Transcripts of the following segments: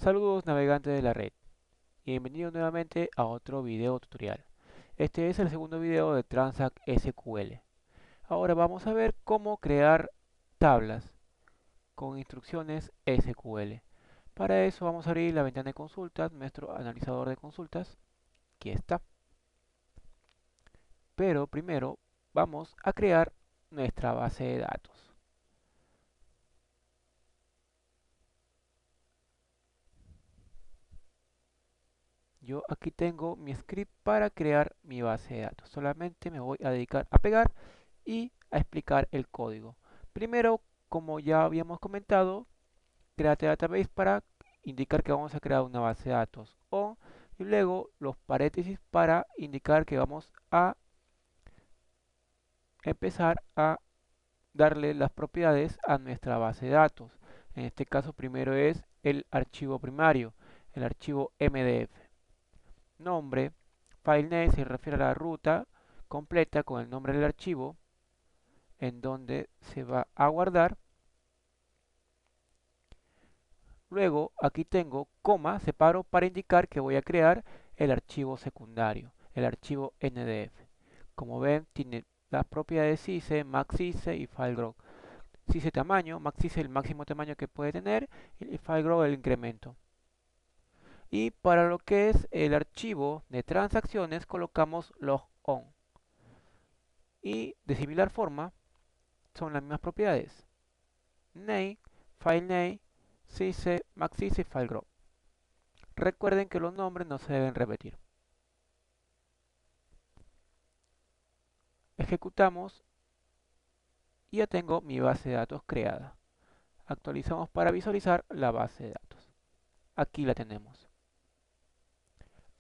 Saludos navegantes de la red y bienvenidos nuevamente a otro video tutorial. Este es el segundo video de Transact SQL. Ahora vamos a ver cómo crear tablas con instrucciones SQL. Para eso vamos a abrir la ventana de consultas, nuestro analizador de consultas. Aquí está. Pero primero vamos a crear nuestra base de datos. Yo aquí tengo mi script para crear mi base de datos. Solamente me voy a dedicar a pegar y a explicar el código. Primero, como ya habíamos comentado, créate database para indicar que vamos a crear una base de datos o y luego los paréntesis para indicar que vamos a empezar a darle las propiedades a nuestra base de datos. En este caso primero es el archivo primario, el archivo MDF. Nombre, file name se refiere a la ruta completa con el nombre del archivo en donde se va a guardar. Luego aquí tengo coma, separo para indicar que voy a crear el archivo secundario, el archivo NDF. Como ven, tiene las propiedades size, maxsize y filegrow. Size tamaño, maxsize el máximo tamaño que puede tener y filegrow el incremento. Y para lo que es el archivo de transacciones colocamos logon. Y de similar forma son las mismas propiedades. Name, file name, size, maxsize y filegrow. Recuerden que los nombres no se deben repetir. Ejecutamos y ya tengo mi base de datos creada. Actualizamos para visualizar la base de datos. Aquí la tenemos.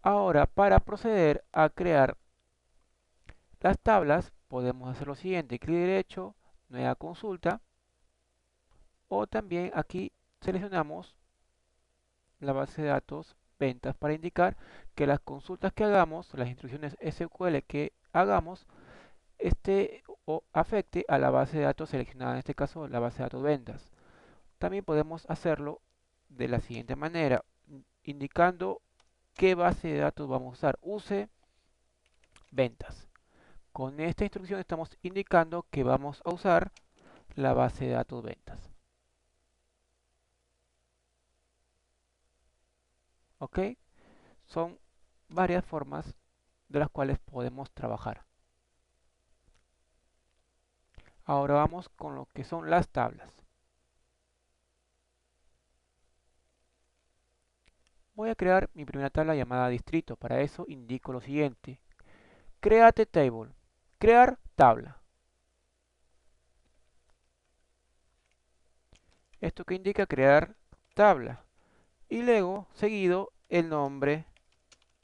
Ahora, para proceder a crear las tablas, podemos hacer lo siguiente. Clic derecho, nueva consulta. O también aquí seleccionamos la base de datos ventas para indicar que las consultas que hagamos, las instrucciones SQL que hagamos, o afecte a la base de datos seleccionada, en este caso la base de datos ventas. También podemos hacerlo de la siguiente manera, indicando qué base de datos vamos a usar. Use ventas. Con esta instrucción estamos indicando que vamos a usar la base de datos ventas. ¿Ok? Son varias formas de las cuales podemos trabajar. Ahora vamos con lo que son las tablas. Voy a crear mi primera tabla llamada distrito. Para eso indico lo siguiente. Create table. Crear tabla. Esto que indica crear tabla. Y luego seguido el nombre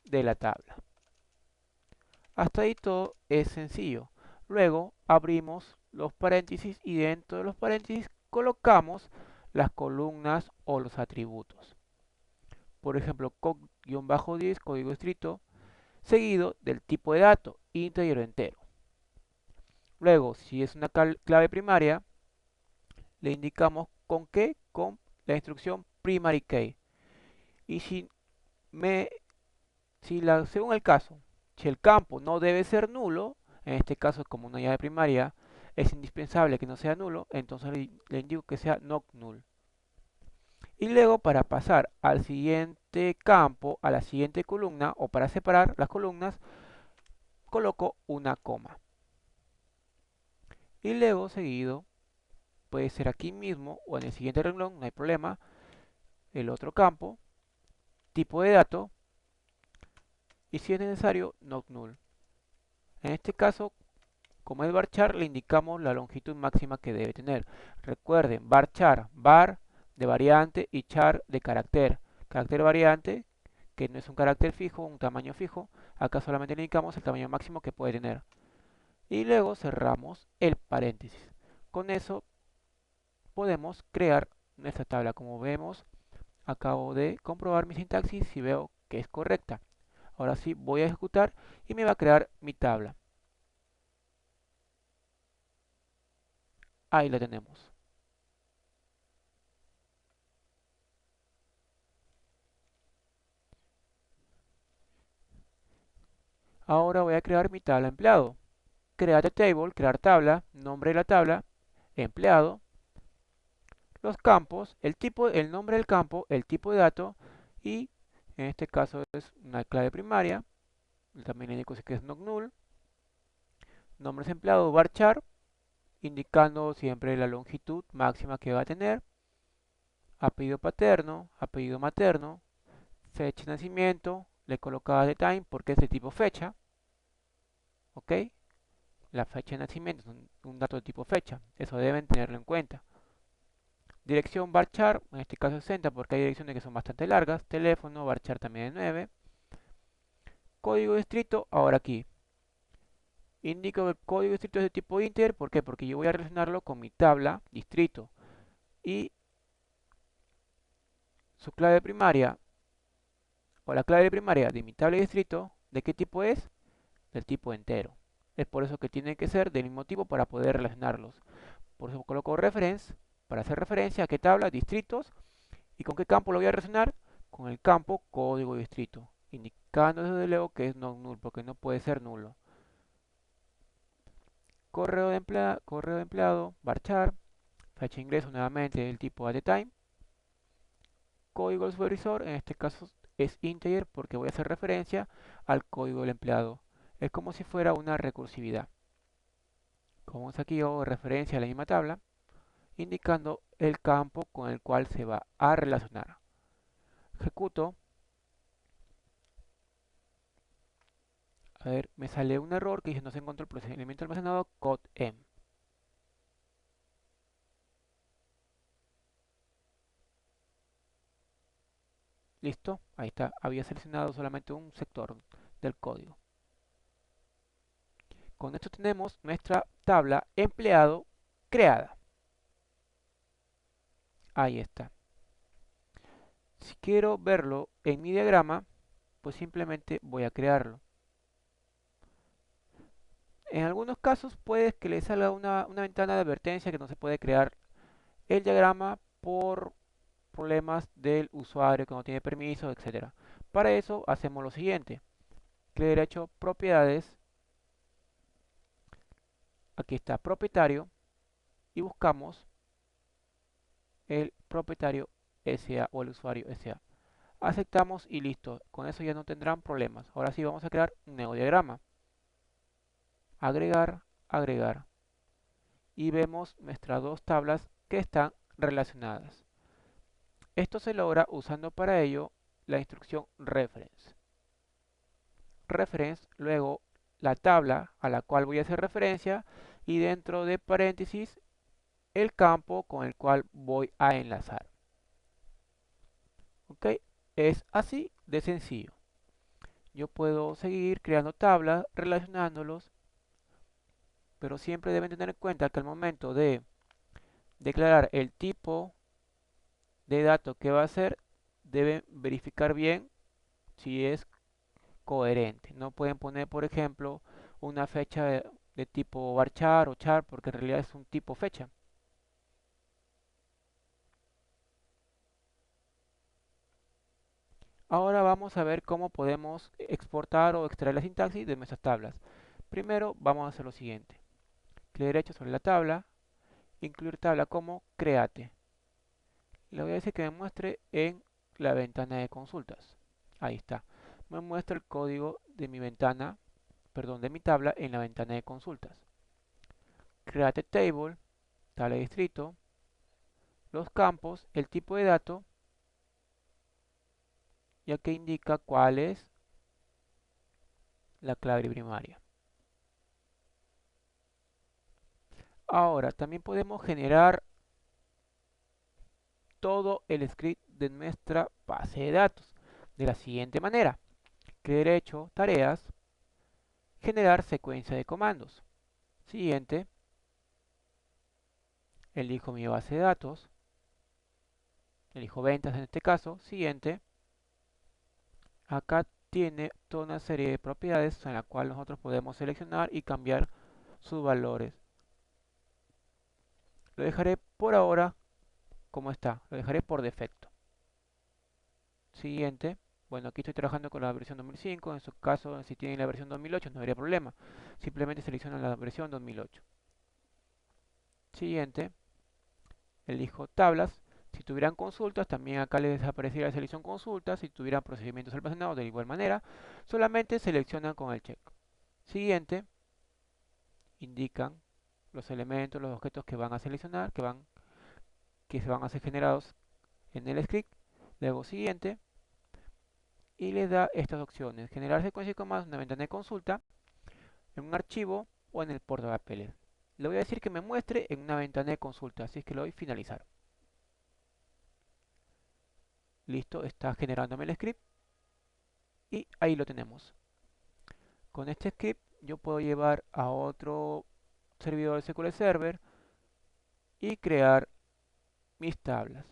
de la tabla. Hasta ahí todo es sencillo. Luego abrimos los paréntesis y dentro de los paréntesis colocamos las columnas o los atributos. Por ejemplo, code-10, código distrito, seguido del tipo de dato, integer o entero. Luego, si es una clave primaria, le indicamos con qué, con la instrucción primary key. Y según el caso, si el campo no debe ser nulo, en este caso como una llave primaria es indispensable que no sea nulo, entonces le indico que sea not null. Y luego para pasar al siguiente campo, a la siguiente columna o para separar las columnas, coloco una coma. Y luego seguido, puede ser aquí mismo o en el siguiente renglón, no hay problema, el otro campo, tipo de dato y si es necesario, not null. En este caso, como es varchar, le indicamos la longitud máxima que debe tener. Recuerden, varchar, var de variante y char de carácter. Carácter variante, que no es un carácter fijo, un tamaño fijo. Acá solamente le indicamos el tamaño máximo que puede tener. Y luego cerramos el paréntesis. Con eso podemos crear nuestra tabla. Como vemos, acabo de comprobar mi sintaxis y veo que es correcta. Ahora sí voy a ejecutar y me va a crear mi tabla. Ahí la tenemos. Ahora voy a crear mi tabla empleado. Create table, crear tabla, nombre de la tabla, empleado, los campos, el tipo, el nombre del campo, el tipo de dato y en este caso es una clave primaria. También le indico que es not null. Nombres empleado varchar, indicando siempre la longitud máxima que va a tener. Apellido paterno, apellido materno, fecha de nacimiento, le colocaba de time porque es de tipo fecha, ¿ok? La fecha de nacimiento es un dato de tipo fecha, eso deben tenerlo en cuenta. Dirección varchar, en este caso 60 porque hay direcciones que son bastante largas. Teléfono, varchar también es 9. Código distrito, ahora aquí. Indico que el código distrito es de tipo integer, ¿por qué? Porque yo voy a relacionarlo con mi tabla distrito. Y su clave primaria, o la clave primaria de mi tabla distrito, ¿de qué tipo es? Del tipo entero. Es por eso que tienen que ser del mismo tipo para poder relacionarlos. Por eso coloco reference, para hacer referencia a qué tabla, distritos, y con qué campo lo voy a relacionar, con el campo código distrito, indicando desde luego que es no null, porque no puede ser nulo. Correo de empleado, varchar, fecha de ingreso nuevamente del tipo addTime, código del supervisor, en este caso es integer porque voy a hacer referencia al código del empleado. Es como si fuera una recursividad. Como es aquí hago referencia a la misma tabla, indicando el campo con el cual se va a relacionar. Ejecuto. A ver, me sale un error que dice no se encontró el procedimiento almacenado code m. Listo, ahí está. Había seleccionado solamente un sector del código. Con esto tenemos nuestra tabla empleado creada. Ahí está. Si quiero verlo en mi diagrama, pues simplemente voy a crearlo. En algunos casos puede que le salga una ventana de advertencia que no se puede crear el diagrama por problemas del usuario que no tiene permiso, etcétera. Para eso hacemos lo siguiente. Clic derecho, propiedades. Aquí está propietario y buscamos el propietario SA o el usuario SA. Aceptamos y listo. Con eso ya no tendrán problemas. Ahora sí vamos a crear un nuevo diagrama. Agregar, agregar. Y vemos nuestras dos tablas que están relacionadas. Esto se logra usando para ello la instrucción reference. Reference, luego la tabla a la cual voy a hacer referencia y dentro de paréntesis el campo con el cual voy a enlazar. ¿Ok? Es así de sencillo. Yo puedo seguir creando tablas, relacionándolos, pero siempre deben tener en cuenta que al momento de declarar el tipo de dato que va a ser, deben verificar bien si es coherente. No pueden poner, por ejemplo, una fecha de tipo varchar o char, porque en realidad es un tipo fecha. Ahora vamos a ver cómo podemos exportar o extraer la sintaxis de nuestras tablas. Primero vamos a hacer lo siguiente. Clic derecho sobre la tabla, incluir tabla como create. Le voy a decir que me muestre en la ventana de consultas. Ahí está. Me muestra el código de mi ventana, perdón, de mi tabla en la ventana de consultas. Create table, tabla de distrito, los campos, el tipo de dato, ya que indica cuál es la clave primaria. Ahora, también podemos generar todo el script de nuestra base de datos de la siguiente manera. Clic derecho, tareas, generar secuencia de comandos. Siguiente, elijo mi base de datos, elijo ventas en este caso. Siguiente, acá tiene toda una serie de propiedades en la cual nosotros podemos seleccionar y cambiar sus valores. Lo dejaré por ahora como está, lo dejaré por defecto. Siguiente, Bueno, aquí estoy trabajando con la versión 2005, en su caso, si tienen la versión 2008 no habría problema. Simplemente seleccionan la versión 2008. Siguiente, elijo tablas. Si tuvieran consultas, también acá les aparecería la selección consultas. Si tuvieran procedimientos almacenados, de igual manera, solamente seleccionan con el check. Siguiente, indican los elementos, los objetos que van a seleccionar, que se van a ser generados en el script. Luego siguiente, y le da estas opciones: generar secuencia de comandos en una ventana de consulta, en un archivo o en el portapapeles. Le voy a decir que me muestre en una ventana de consulta, así es que le doy finalizar. Listo, está generándome el script y ahí lo tenemos. Con este script yo puedo llevar a otro servidor de SQL Server y crear mis tablas,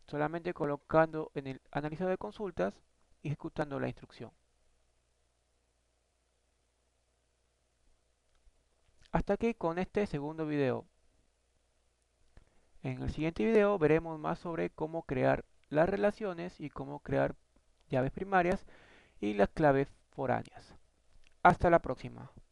solamente colocando en el analizador de consultas y ejecutando la instrucción. Hasta aquí con este segundo video. En el siguiente video veremos más sobre cómo crear las relaciones y cómo crear llaves primarias y las claves foráneas. Hasta la próxima.